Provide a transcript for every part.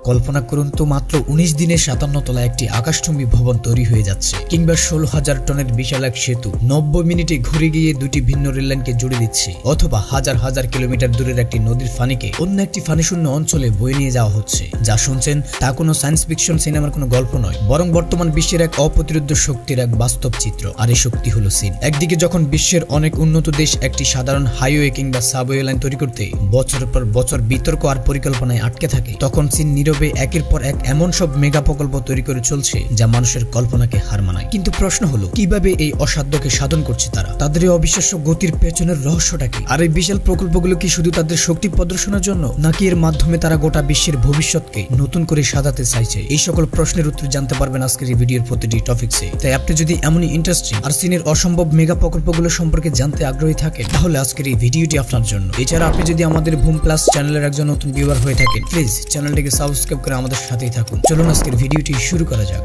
কল্পনা করুন তো, মাত্র 19 দিনে 57 তলা একটি আকাশচুম্বী ভবন তৈরি হয়ে যাচ্ছে, কিংবা 16,000 টনের বিশাল এক সেতু 90 মিনিটে ঘুরে গিয়ে দুটি ভিন্ন রেললাইনকে জুড়ে দিচ্ছে, অথবা হাজার হাজার কিলোমিটার দূরের একটি নদীর ফানিকে অন্য একটি ফানিশূন্য অঞ্চলে বয়ে নিয়ে যাওয়া হচ্ছে। যা শুনছেন তা কোনো সায়েন্স ফিকশন সিনেমার কোনো গল্প নয়, বরং বর্তমান বিশ্বের এক অপ্রতিরোধ্য শক্তির এক বাস্তব চিত্র। আর এই শক্তি হলো চীন। একদিকে যখন বিশ্বের অনেক উন্নত দেশ একটি সাধারণ হাইওয়ে কিংবা সাবওয়ে লাইন তৈরি করতে বছরের পর বছর বিতর্ক আর পরিকল্পনায় আটকে থাকে, তখন চীন নীরবে একের পর এক এমন সব মেগা প্রকল্প তৈরি করে চলছে যা মানুষের কল্পনাকে হার মানায়। কিন্তু প্রশ্ন হলো, কিভাবে এই অসাধ্যকে সাধন করছে তারা? তাদের এই অবিশ্বাস্য গতির পেছনের রহস্যটা কি? আর এই বিশাল প্রকল্পগুলো কি শুধু তাদের শক্তি প্রদর্শনের জন্য, নাকি এর মাধ্যমে তারা গোটা বিশ্বের ভবিষ্যৎকে নতুন করে সাজাতে চাইছে? এই সকল প্রশ্নের উত্তর জানতে পারবেন আজকের এই ভিডিওর প্রতিটি টপিকসে। তাই আপনি যদি এমনই ইন্টারেস্টিং আর চীনের অসম্ভব মেগা প্রকল্পগুলো সম্পর্কে জানতে আগ্রহী থাকেন, তাহলে আজকের এই ভিডিওটি আপনার জন্য। এছাড়া আপনি যদি আমাদের বুম প্লাস চ্যানেলের একজন নতুন ভিউয়ার হয়ে থাকেন, প্লিজ চ্যানেলটিকে সাবস্ক্রাইব করে আমাদের সাথেই থাকুন। চলুন আজকের ভিডিওটি শুরু করা যাক।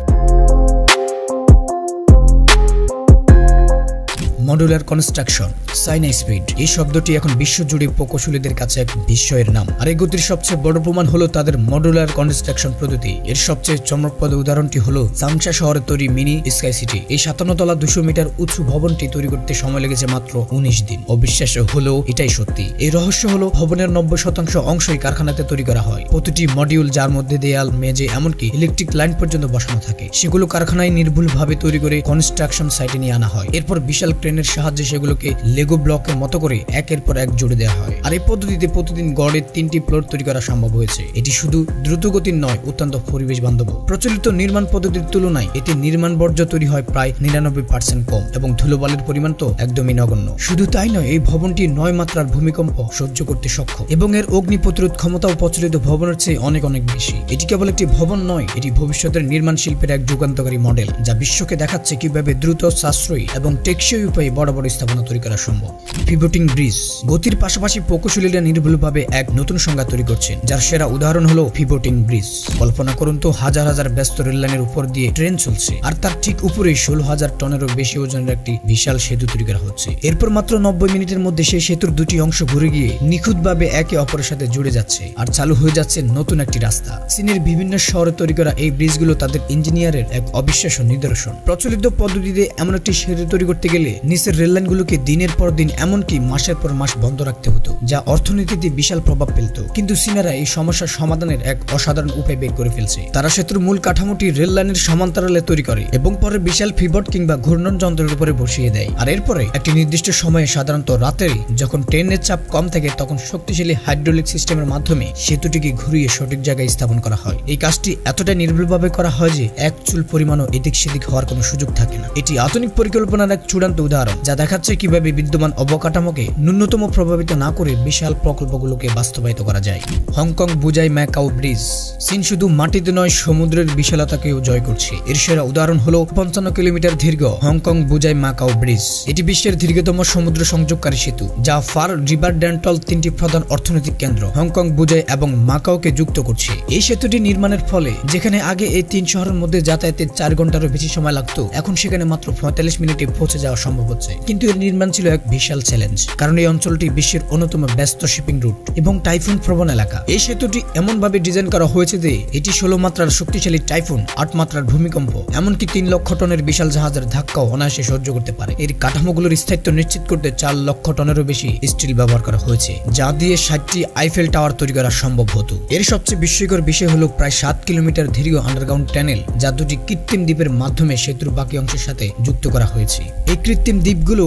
মডুলার কনস্ট্রাকশন, চাইনা স্পিড, এই শব্দটি এখন বিশ্বজুড়ে প্রকৌশলীদের কাছে এক বিস্ময়ের নাম। আর এই গতির সবচেয়ে বড় প্রমাণ হলো তাদের মডুলার কনস্ট্রাকশন পদ্ধতি। এর সবচেয়ে চমকপ্রদ উদাহরণটি হলো চাংশা শহরে তৈরি মিনি স্কাই সিটি। এই 57 তলা 200 মিটার উঁচু ভবনটি তৈরি করতে সময় লেগেছে মাত্র 19 দিন। অবিশ্বাস্য হলেও এটাই সত্যি। এই রহস্য হলো ভবনের 90% অংশই কারখানাতে তৈরি করা হয়। প্রতিটি মডিউল, যার মধ্যে দেয়াল, মেঝে, এমনকি ইলেকট্রিক লাইন পর্যন্ত বসানো থাকে, সেগুলো কারখানায় নির্ভুলভাবে তৈরি করে কনস্ট্রাকশন সাইটে নিয়ে আনা হয়। এরপর বিশাল ক্রেনের সাহায্যে সেগুলোকে লেগো ব্লকের মতো করে একের পর এক জুড়ে দেওয়া হয়। আর এই পদ্ধতিতে প্রতিদিন গড়ে 3টি ফ্লোর তৈরি করা সম্ভব হয়েছে। এটি শুধু দ্রুতগতির নয়, অত্যন্ত পরিবেশ বান্ধব। প্রচলিত নির্মাণ পদ্ধতির তুলনায় এতে নির্মাণ বর্জ্য তৈরি হয় প্রায় 99% কম, এবং ধুলোবালির পরিমাণ তো একদমই নগণ্য। শুধু তাই নয়, এই ভবনটি 9 মাত্রার ভূমিকম্প সহ্য করতে সক্ষম, এবং এর অগ্নি প্রতিরোধ ক্ষমতাও প্রচলিত ভবনের চেয়ে অনেক অনেক বেশি। এটি কেবল একটি ভবন নয়, এটি ভবিষ্যতের নির্মাণ শিল্পের এক যুগান্তকারী মডেল, যা বিশ্বকে দেখাচ্ছে কিভাবে দ্রুত, সাশ্রয়ী এবং টেকসই উপায়ে বড় বড় স্থাপনা তৈরি করা সম্ভব। পিভটিং ব্রিজ, গতির পাশাপাশি প্রকৌশলীরা নির্ভুলভাবে এক নতুন সংজ্ঞা তৈরি করছেন, যার সেরা উদাহরণ হলো পিভটিং ব্রিজ। কল্পনা করুন তো, হাজার হাজার ব্যস্ত রেললাইনের উপর দিয়ে ট্রেন চলছে, আর তার ঠিক উপরেই 16,000 টনেরও বেশি ওজনের একটি বিশাল সেতু তৈরি করা হচ্ছে। এরপর মাত্র 90 মিনিটের মধ্যে সেই সেতুর দুটি অংশ ঘুরে গিয়ে নিখুঁতভাবে একে অপরের সাথে জুড়ে যাচ্ছে, আর চালু হয়ে যাচ্ছে নতুন একটি রাস্তা। চীনের বিভিন্ন শহরে তৈরি করা এই ব্রিজগুলো তাদের ইঞ্জিনিয়ারের এক অবিশ্বাস্য নিদর্শন। প্রচলিত পদ্ধতিতে এমন একটি সেতু তৈরি করতে গেলে নিচের রেললাইনগুলোকে দিনের পর দিন, এমনকি মাসের পর মাস বন্ধ রাখতে হতো, যা অর্থনীতিতে বিশাল প্রভাব ফেলত। কিন্তু চীনারা এই সমস্যার সমাধানের এক অসাধারণ উপায় বের করে ফেলছে। তারা সেতুর মূল কাঠামোটি রেল লাইনের সমান্তরালে তৈরি করে এবং পরে বিশাল পিভট কিংবা ঘূর্ণন যন্ত্রের উপরে বসিয়ে দেয়। আর এরপরে একটি নির্দিষ্ট সময়ে, সাধারণত রাতে, যখন ট্রেনের চাপ কম থাকে, তখন শক্তিশালী হাইড্রোলিক সিস্টেমের মাধ্যমে সেতুটিকে ঘুরিয়ে সঠিক জায়গায় স্থাপন করা হয়। এই কাজটি এতটাই নির্ভুলভাবে করা হয় যে এক চুল পরিমাণও এদিক সেদিক হওয়ার কোনো সুযোগ থাকে না। এটি আধুনিক পরিকল্পনার এক চূড়ান্ত উদাহরণ, যা দেখাচ্ছে কিভাবে বিদ্যমান অবকাঠামোকে ন্যূনতম প্রভাবিত না করে বিশাল প্রকল্পগুলোকে বাস্তবায়িত করা যায়। হংকং বুজাই ম্যাকাও ব্রিজ, চীন শুধু মাটিতে নয়, সমুদ্রের বিশালতাকেও জয় করছে। এর সেরা উদাহরণ হলো 55 কিলোমিটার দীর্ঘ হংকং বুজাই ম্যাকাও ব্রিজ। এটি বিশ্বের দীর্ঘতম সমুদ্র সংযোগকারী সেতু, যা ফার রিভার ডেন্টাল 3টি প্রধান অর্থনৈতিক কেন্দ্র হংকং, বুজাই এবং মাকাওকে যুক্ত করছে। এই সেতুটি নির্মাণের ফলে যেখানে আগে এই 3 শহরের মধ্যে যাতায়াতে 4 ঘন্টারও বেশি সময় লাগতো, এখন সেখানে মাত্র 45 মিনিটে পৌঁছে যাওয়া সম্ভব হচ্ছে। কিন্তু এর নির্মাণ ছিল এক বিশাল চ্যালেঞ্জ, কারণ এই অঞ্চলটি বিশ্বের অন্যতম ব্যস্ত শিপিং রুট এবং টাইফুন প্রবণ এলাকা। এই সেতুটি এমনভাবে ডিজাইন করা হয়েছে যে এটি 16 মাত্রার শক্তিশালী টাইফুন, 8 মাত্রার ভূমিকম্প, এমনকি 3 লক্ষ টনের বিশাল জাহাজের ধাক্কাও অনায়াসে সহ্য করতে পারে। এর কাঠামোগুলোর স্থায়িত্ব নিশ্চিত করতে 4 লক্ষ টনেরও বেশি স্টিল ব্যবহার করা হয়েছে, যা দিয়ে 60টি আইফেল টাওয়ার তৈরি করা সম্ভব হতো। এর সবচেয়ে বিস্ময়কর বিষয় হলো প্রায় 7 কিলোমিটার দীর্ঘ আন্ডারগ্রাউন্ড টানেল, যা দুটি কৃত্রিম দ্বীপের মাধ্যমে সেতুর বাকি অংশের সাথে যুক্ত করা হয়েছে। এই কৃত্রিম দ্বীপগুলো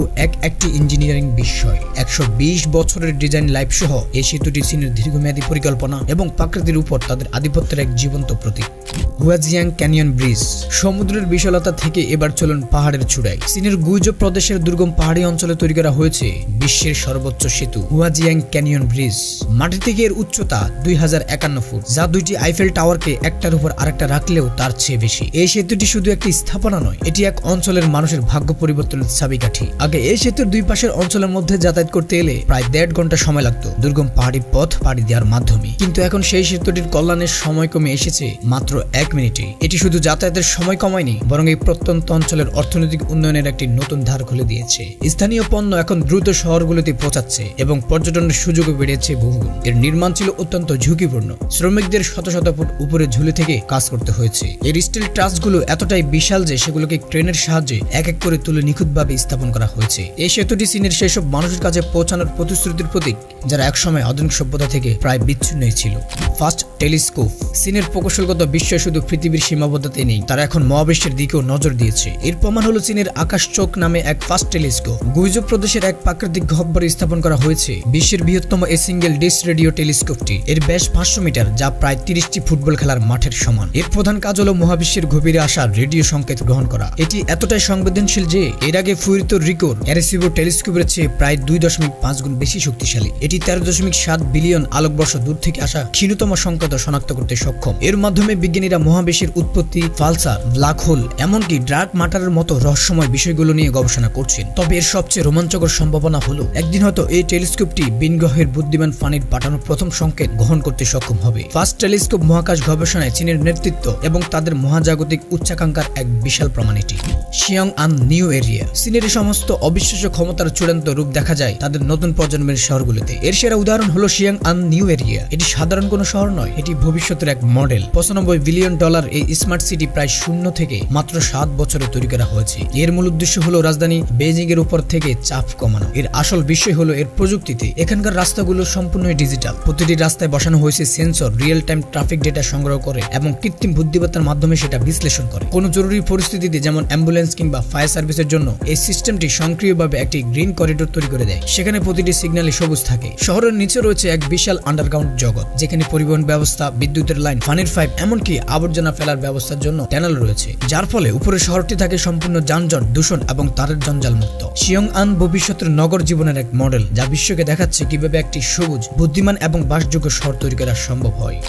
একটি ইঞ্জিনিয়ারিং বিস্ময়। 120 বছরের ডিজাইন লাইফ সহ এই সেতুটি চীনের দীর্ঘমেয়াদী পরিকল্পনা এবং প্রকৃতির উপর তাদের আধিপত্যের এক জীবন্ত প্রতীক। হুয়াজিয়াং ক্যানিয়ন ব্রিজ, সমুদ্রের বিশালতা থেকে এবার চলুন পাহাড়ের চূড়ায়। চীনের গুইজো প্রদেশের দুর্গম পাহাড়ি অঞ্চলে তৈরি করা হয়েছে বিশ্বের সর্বোচ্চ সেতু হুয়াজিয়াং ক্যানিয়ন ব্রিজ। মাটি থেকে এর উচ্চতা 2051 ফুট, যা দুইটি আইফেল টাওয়ারকে একটার উপর আরেকটা রাখলেও তার চেয়ে বেশি। এই সেতুটি শুধু একটি স্থাপনা নয়, এটি এক অঞ্চলের মানুষের ভাগ্য পরিবর্তনের চাবিকাঠি। আগে এই সেতুর দুই পাশের অঞ্চলের মধ্যে যাতায়াত করতে এলে প্রায় 1.5 ঘন্টা সময় লাগতো দুর্গম পাহাড়ি পথ পাড়ি দেওয়ার মাধ্যমে, কিন্তু এখন সেই সেতুটির কল্যাণের সময় কমে এসেছে মাত্র 1 মিনিটে। এটি শুধু যাতায়াতের সময় কমায়নি, বরং এই প্রত্যন্ত অঞ্চলের অর্থনৈতিক উন্নয়নের একটি নতুন ধার খুলে দিয়েছে। স্থানীয় পণ্য এখন দ্রুত শহরগুলোতে পৌঁছাচ্ছে এবং পর্যটনের সুযোগও বেড়েছে বহুগুণ। এর নির্মাণ ছিল অত্যন্ত ঝুঁকিপূর্ণ। শ্রমিকদের শত শত ফুট উপরে ঝুলে থেকে কাজ করতে হয়েছে। এর স্টিল ট্রাসগুলো এতটাই বিশাল যে সেগুলোকে ক্রেনের সাহায্যে এক এক করে তুলে নিখুঁতভাবে স্থাপন করা হয়েছে। এই সেতুটি চীনের সেসব মানুষের কাছে পৌঁছানোর প্রতিশ্রুতির প্রতীক যারা একসময় আধুনিক সভ্যতা থেকে প্রায় বিচ্ছিন্নই ছিল। First telescope. চীনের প্রকৌশলগত বিশ্ব শুধু পৃথিবীর সীমাবদ্ধতায় নেই, তারা এখন মহাবিশ্বের দিকেও নজর দিয়েছে। এর প্রমাণ হলো চীনের আকাশ চোখ নামে এক ফার্স্ট টেলিস্কোপ। গুইজো প্রদেশের এক প্রাকৃতিক গহ্বরে স্থাপন করা হয়েছে বিশ্বের বৃহত্তম এই সিঙ্গেল ডিশ রেডিও টেলিস্কোপটি। এর ব্যাস 500 মিটার, যা প্রায় 30টি ফুটবল খেলার মাঠের সমান। এর প্রধান কাজ হলো মহাবিশ্বের গভীরে আসা রেডিও সংকেত গ্রহণ করা। এটি এতটাই সংবেদনশীল যে এর আগে পুয়ের্তো রিকোর অ্যারেসিবো টেলিস্কোপের চেয়ে প্রায় 2.5 গুণ বেশি শক্তিশালী। এটি 13.7 বিলিয়ন আলোকবর্ষ দূর থেকে আসা ক্ষীণতম সংকেত শনাক্ত করতে সক্ষম। এর মাধ্যমে বিজ্ঞানীরা মহাবিশ্বের উৎপত্তি, পালসার, ব্ল্যাক হোল, এমনকি ডার্ক ম্যাটারের মতো রহস্যময় বিষয়গুলো নিয়ে গবেষণা করছেন। তবে এর সবচেয়ে রোমাঞ্চকর সম্ভাবনা হলো একদিন হয়তো এই টেলিস্কোপটি ভিনগ্রহের বুদ্ধিমান প্রাণীর পাঠানো প্রথম সংকেত গ্রহণ করতে সক্ষম হবে। ফার্স্ট টেলিস্কোপ মহাকাশ গবেষণায় চীনের নেতৃত্ব এবং তাদের মহাজাগতিক উচ্চাকাঙ্ক্ষার এক বিশাল প্রমাণ এটি। শিয়াংআন নিউ এরিয়া। চীনের সমস্ত অবিশ্বাস্য ক্ষমতার চূড়ান্ত রূপ দেখা যায় তাদের নতুন প্রজন্মের শহরগুলোতে। এর সেরা উদাহরণ হলো শিয়াংআন নিউ এরিয়া। এটি সাধারণ কোনো শহর নয়, এটি ভবিষ্যতের এক মডেল। $95 বিলিয়ন এই স্মার্ট সিটি প্রায় শূন্য থেকে মাত্র 7 বছরে তৈরি করা হয়েছে। এর মূল উদ্দেশ্য হলো রাজধানী বেজিং এর উপর থেকে চাপ কমানো। এর আসল বিষয় হলো এর প্রযুক্তিতে। এখানকার রাস্তাগুলো সম্পূর্ণ ডিজিটাল। প্রতিটি রাস্তায় বসানো হয়েছে sensor, real time traffic data সংগ্রহ করে এবং কৃত্রিম বুদ্ধিমত্তার মাধ্যমে সেটা বিশ্লেষণ করে। কোনো জরুরি পরিস্থিতিতে যেমন অ্যাম্বুলেন্স কিংবা ফায়ার সার্ভিসের জন্য এই সিস্টেমটি স্বয়ংক্রিয়ভাবে একটি গ্রিন করিডোর তৈরি করে দেয়। সেখানে প্রতিটি সিগন্যালে সবুজ থাকে। শহরের নিচে রয়েছে এক বিশাল আন্ডারগ্রাউন্ড জগৎ, যেখানে পরিবহন ব্যবস্থা, বিদ্যুতের লাইন, পানির পাইপ, এমনকি আবর্জনা ফেলার ব্যবস্থার জন্য টানেল রয়েছে, যার ফলে উপরে শহরটি থাকে সম্পূর্ণ যানজট, দূষণ এবং তারের জঞ্জাল মুক্ত। শিয়াংআন ভবিষ্যতের নগর জীবনের এক মডেল, যা বিশ্বকে দেখাচ্ছে কিভাবে একটি সবুজ, বুদ্ধিমান এবং বাসযোগ্য শহর তৈরি করা সম্ভব হয়।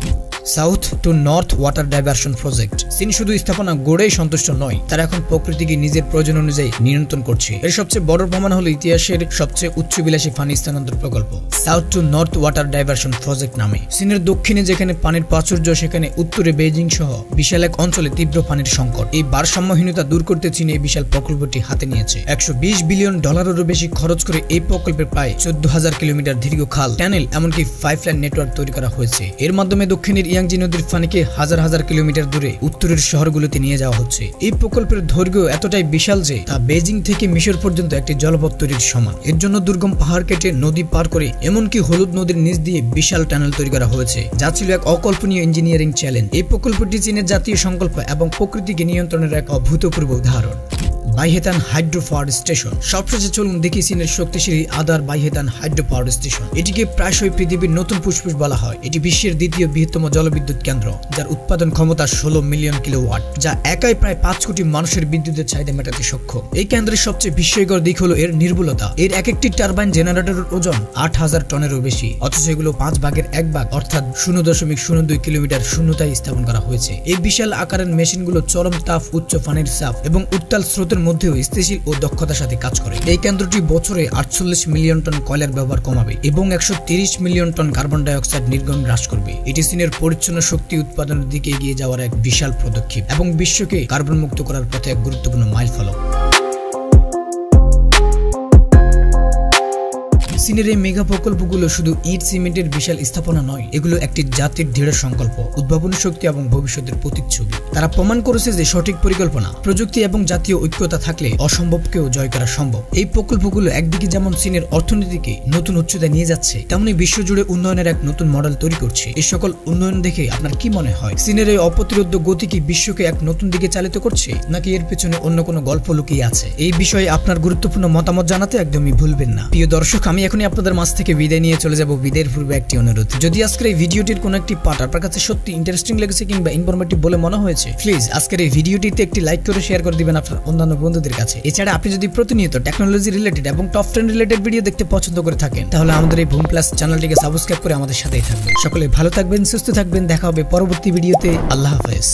South two north water diversion project. চীন শুধু স্থাপনা গড়েই সন্তুষ্ট নয়, তারা এখন প্রকৃতিকে নিজের প্রয়োজন অনুযায়ী নিয়ন্ত্রণ করছে। এর সবচেয়ে বড় প্রমাণ হলো ইতিহাসের সবচেয়ে উচ্চবিলাসী পানি স্থানান্তর প্রকল্প south two north water diversion project নামে। চীনের দক্ষিণে যেখানে পানির প্রাচুর্য, সেখানে উত্তরে বেইজিং সহ বিশাল এক অঞ্চলে তীব্র পানির সংকট। এই ভারসাম্যহীনতা দূর করতে চীন এই বিশাল প্রকল্পটি হাতে নিয়েছে। $120 বিলিয়ন বেশি খরচ করে এই প্রকল্পের প্রায় 14,000 কিলোমিটার দীর্ঘ খাল, টানেল, এমনকি পাইপলাইন নেটওয়ার্ক তৈরি করা হয়েছে। এর মাধ্যমে দক্ষিণের ইয়াংজি নদীর পানিকে হাজার হাজার কিলোমিটার দূরে উত্তরের শহরগুলোতে নিয়ে যাওয়া হচ্ছে। এই প্রকল্পের দৈর্ঘ্য এতটাই বিশাল যে তা বেজিং থেকে মিশর পর্যন্ত একটি জলপথ তৈরির সমান। এর জন্য দুর্গম পাহাড় কেটে নদী পার করে এমনকি হলুদ নদীর নিচ দিয়ে বিশাল টানেল তৈরি করা হয়েছে, যা ছিল এক অকল্পনীয় ইঞ্জিনিয়ারিং চ্যালেঞ্জ। এই প্রকল্পটি চীনের জাতীয় সংকল্প এবং প্রকৃতিকে নিয়ন্ত্রণের এক অভূতপূর্ব উদাহরণ। বাইহেতান হাইড্রো পাওয়ার স্টেশন। সবশেষে চলুন দেখি চীনের শক্তিশালী আদার বাইহেতান হাইড্রো পাওয়ার স্টেশন। এটিকে প্রায়শই পৃথিবীর নতুন ফুসফুস বলা হয়। এটি বিশ্বের দ্বিতীয় বৃহত্তম জলবিদ্যুৎ কেন্দ্র, যার উৎপাদন ক্ষমতা 16 মিলিয়ন কিলোওয়াট, যা একাই প্রায় 5 কোটি মানুষের বিদ্যুতের চাহিদা মেটাতে সক্ষম। এই কেন্দ্রের সবচেয়ে বিস্ময়কর দিক হলো এর নির্ভুলতা। এর এক একটি টারবাইন জেনারেটরের ওজন 8000 টনেরও বেশি, অথচ এগুলো 5 ভাগের 1 ভাগ অর্থাৎ 0.02 কিলোমিটার শূন্যতায় স্থাপন করা হয়েছে। এই বিশাল আকারের মেশিনগুলো চরম তাপ, উচ্চ পানির চাপ এবং উত্তাল স্রোতের মধ্যেও স্থিতিশীল ও দক্ষতার সাথে কাজ করে। এই কেন্দ্রটি বছরে 48 মিলিয়ন টন কয়লার ব্যবহার কমাবে এবং 130 million ton carbon die oxide নির্গমন হ্রাস করবে। এটি চীনের পরিচ্ছন্ন শক্তি উৎপাদনের দিকে এগিয়ে যাওয়ার এক বিশাল পদক্ষেপ এবং বিশ্বকে কার্বন মুক্ত করার পথে এক গুরুত্বপূর্ণ মাইলফলক। চীনের এই মেগা প্রকল্পগুলো শুধু ইট সিমেন্টের বিশাল স্থাপনা নয়, এগুলো একটি জাতির দৃঢ় সংকল্প, উদ্ভাবনী শক্তি এবং ভবিষ্যতের প্রতিচ্ছবি। তারা প্রমাণ করেছে যে সঠিক পরিকল্পনা, প্রযুক্তি এবং জাতীয় ঐক্যতা থাকলে অসম্ভবকেও জয় করা সম্ভব। এই প্রকল্পগুলো একদিকে যেমন চীনের অর্থনীতিকে নতুন উচ্চতায় নিয়ে যাচ্ছে, তেমনি বিশ্বজুড়ে উন্নয়নের এক নতুন মডেল তৈরি করছে। এই সকল উন্নয়ন দেখে আপনার কি মনে হয়? চীনের এই অপ্রতিরোধ গতি কি বিশ্বকে এক নতুন দিকে চালিত করছে, নাকি এর পেছনে অন্য কোনো গল্প লুকিয়ে আছে? এই বিষয়ে আপনার গুরুত্বপূর্ণ মতামত জানাতে একদমই ভুলবেন না। প্রিয় দর্শক, আমি এখনই আপনাদের মাঝ থেকে বিদায় নিয়ে চলে যাব। বিদায়ের পূর্বে একটি অনুরোধ, যদি আজকের এই ভিডিওটির কোনো একটি পার্ট আপনার কাছে সত্যি ইন্টারেস্টিং লেগেছে কিংবা ইনফরমেটিভ বলে মনে হয়েছে, প্লিজ আজকের এই ভিডিওটিতে একটি লাইক করে শেয়ার করে দিবেন আপনার অন্যান্য বন্ধুদের কাছে। এছাড়া আপনি যদি প্রতিনিয়ত টেকনোলজি রিলেটেড এবং টপ 10 রিলেটেড ভিডিও দেখতে পছন্দ করে থাকেন, তাহলে আমাদের এই বুম প্লাস চ্যানেলটিকে সাবস্ক্রাইব করে আমাদের সাথেই থাকবেন। সকলে ভালো থাকবেন, সুস্থ থাকবেন, দেখা হবে পরবর্তী ভিডিওতে। আল্লাহ হাফেজ।